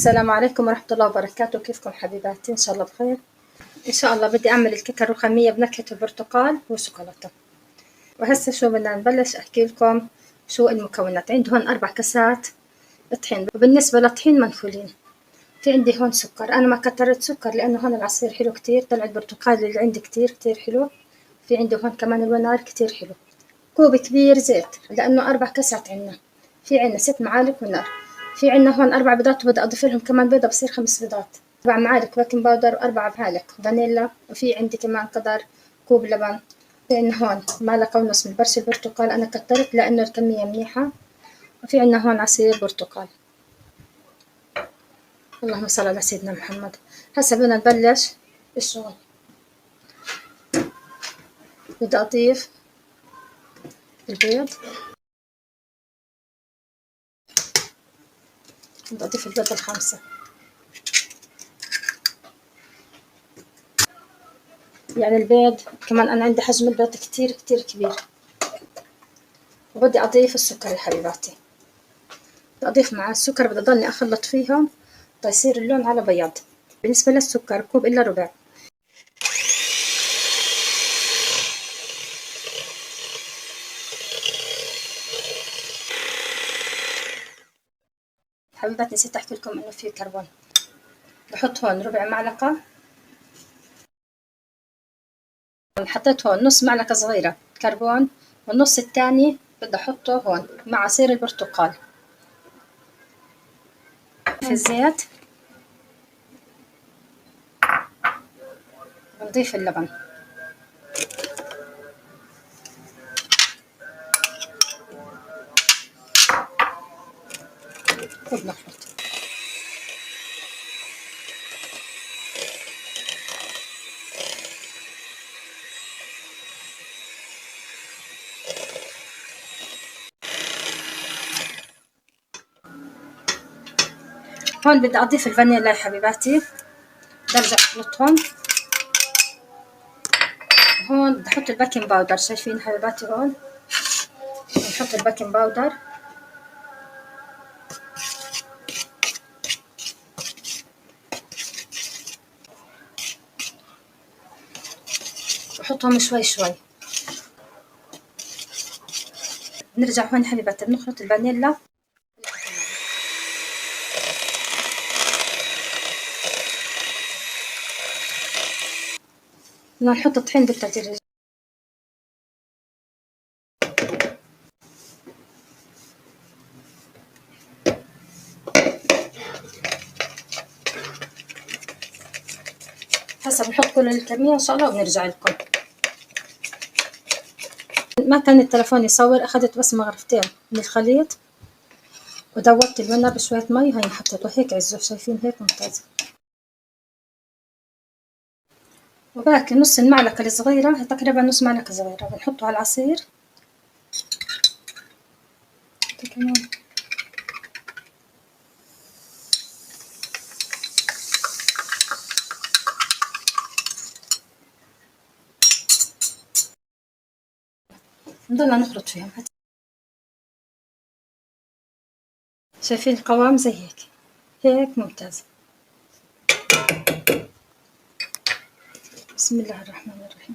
السلام عليكم ورحمة الله وبركاته. كيفكم حبيباتي؟ إن شاء الله بخير. إن شاء الله بدي أعمل الكيكة الرخامية بنكهة البرتقال والشوكولاتة. وهسه شو بدنا نبلش أحكي لكم شو المكونات. عندي هون 4 كاسات طحين، وبالنسبة لطحين منخولين. في عندي هون سكر، أنا ما كترت سكر لأنه هون العصير حلو كتير، طلع البرتقال اللي عندي كتير كتير حلو. في عندي هون كمان الونار كتير حلو. كوب كبير زيت لأنه 4 كاسات عنا. في عنا 6 معالق ونار. في عنا هون 4 بيضات وبدي أضيف لهم كمان بيضة بصير 5 بيضات. 4 معالق بيكنج باودر و4 معالق فانيلا. وفي عندي كمان قدر كوب لبن. في عنا هون معلقة ونص من برش البرتقال، أنا كترت لأنه الكمية منيحة. وفي عنا هون عصير برتقال. اللهم صل على سيدنا محمد. هسا بدنا نبلش الشغل. بدي أضيف البيض. بدي أضيف البيض ال5. يعني البيض كمان أنا عندي حجم البيض كتير كتير كبير. وبدي أضيف السكر يا حبيباتي. بدي أضيف مع السكر، بدي أضلني أخلط فيهم تيصير اللون على بياض. بالنسبة للسكر كوب إلا ربع. حبيباتي نسيت أحكي لكم إنه في كربون. بحط هون ربع معلقة. حطيت هون نص معلقة صغيرة كربون، والنص التاني بدي أحطه هون مع عصير البرتقال. في الزيت بنضيف اللبن. وبنخلط. هون بدي أضيف الفانيلا يا حبيباتي. برجع أخلطهم. هون بدي أحط البيكنج باودر، شايفين حبيباتي هون نحط البيكنج باودر. بحطهم شوي شوي. بنرجع هون حبيباتي بنخلط الفانيلا. بدنا نحط الطحين بالتدريج. هسا بنحط كل الكمية إن شاء الله وبنرجع لكم. ما كان التلفون يصور، أخذت بس مغرفتين من الخليط ودوبت الونة بشوية مي. هاي حطيته هيك عزه، شايفين هيك ممتاز. وباقي نص المعلقة الصغيرة، تقريبا نص معلقة صغيرة بنحطه على العصير. كمان نضلنا نخلط فيهم. شايفين القوام زي هيك، هيك ممتاز. بسم الله الرحمن الرحيم.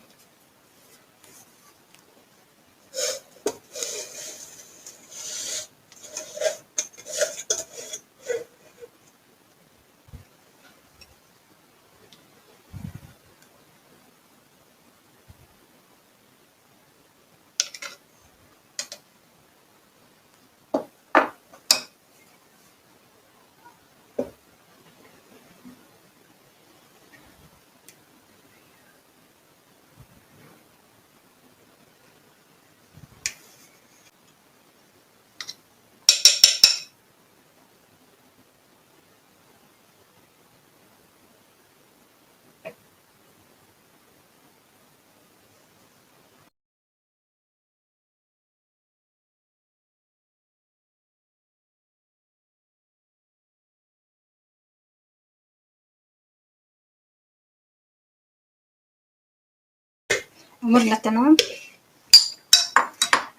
أمورنا تمام.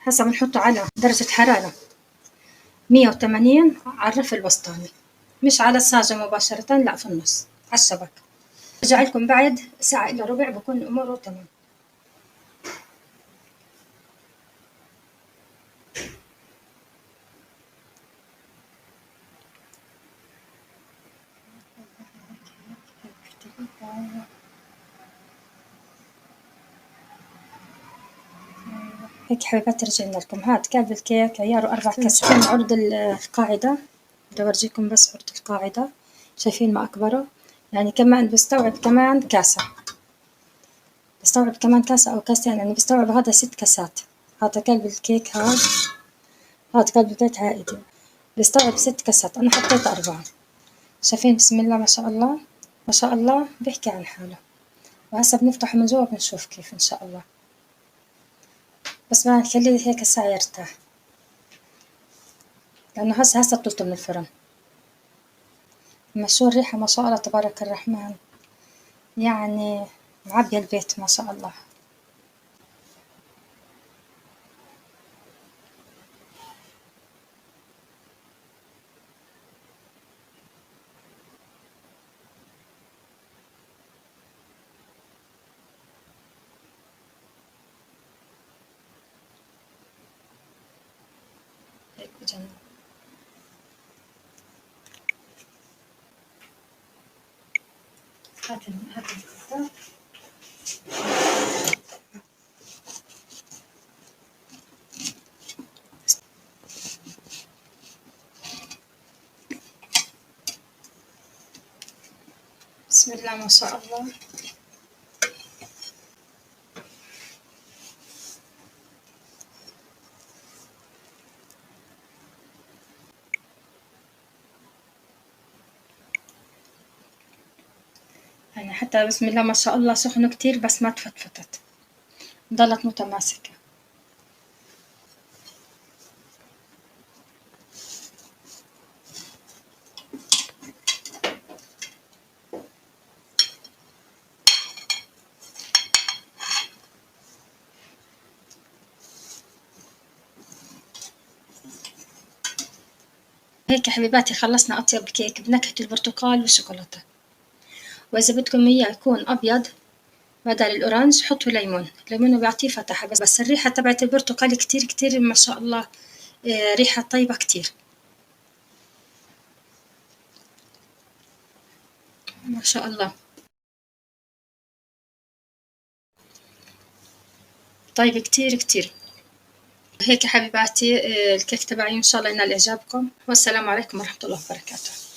هسا بنحطه على درجة حرارة 180 على الرف الوسطاني. مش على الصاجة مباشرة، لا في النص على الشبكة. برجع لكم بعد ساعة إلا ربع بكون أموره تمام. هيك حبيبات رجعنا لكم. هاد كعب الكيك عياره 4 كاسات. شايفين عرض القاعدة؟ بدي أورجيكم بس عرض القاعدة. شايفين ما أكبره؟ يعني كمان بستوعب كمان كاسة، بستوعب كمان كاسة أو كاستين، يعني بستوعب هذا 6 كاسات. هذا كلب الكيك هاد كلب البيت عائدي بستوعب 6 كاسات، أنا حطيت 4. شايفين بسم الله ما شاء الله، ما شاء الله بيحكي عن حاله. وهسا بنفتحه من جوا بنشوف كيف إن شاء الله. بس ما نخليه هيك ساعة يرتاح، لأنه هسا طلته من الفرن. أما شو الريحة ما شاء الله تبارك الرحمن، يعني معبية البيت ما شاء الله. هيك بجنن. هات الكتاب. بسم الله ما شاء الله. يعني حتى بسم الله ما شاء الله سخنه كتير بس ما تفتفتت، ضلت متماسكة. هيك يا حبيباتي خلصنا أطيب كيك بنكهة البرتقال والشوكولاتة. وإذا بدكم إياه يكون أبيض بدل الأورانج حطوا ليمون، الليمون بيعطيه فتحة. بس الريحة تبعت البرتقال كتير كتير ما شاء الله، ريحة طيبة كتير ما شاء الله. طيب كتير كتير. هيك يا حبيباتي الكيك تبعي إن شاء الله ينال إعجابكم، والسلام عليكم ورحمة الله وبركاته.